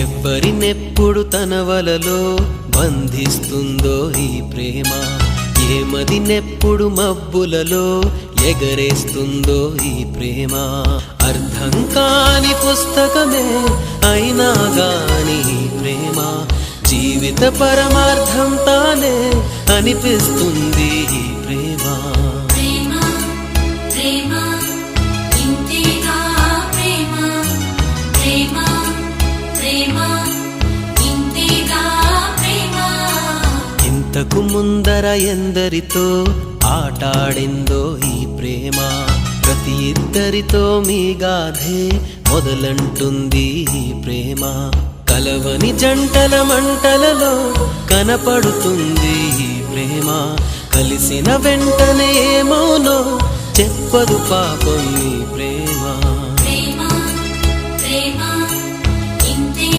ఎవ్వరినెప్పుడు తన వలలో బంధిస్తుందో ఈ ప్రేమ, ఏమదినెప్పుడు మబ్బులలో ఎగరేస్తుందో ఈ ప్రేమ. అర్థం కాని పుస్తకమే అయినా గాని ఈ ప్రేమ జీవిత పరమార్థం తానే అనిపిస్తుంది ఈ ప్రేమ. ఇంతకు ముందర ఎందరితో ఆటాడిందో ఈ ప్రేమ, ప్రతి ఇద్దరితో మీ గాథే మొదలంటుంది ఈ ప్రేమ. కలవని జంటల మంటలలో కనపడుతుంది ఈ ప్రేమ, కలిసిన వెంటనే ఏమోనో చెప్పదు పాపం ఈ ప్రేమ.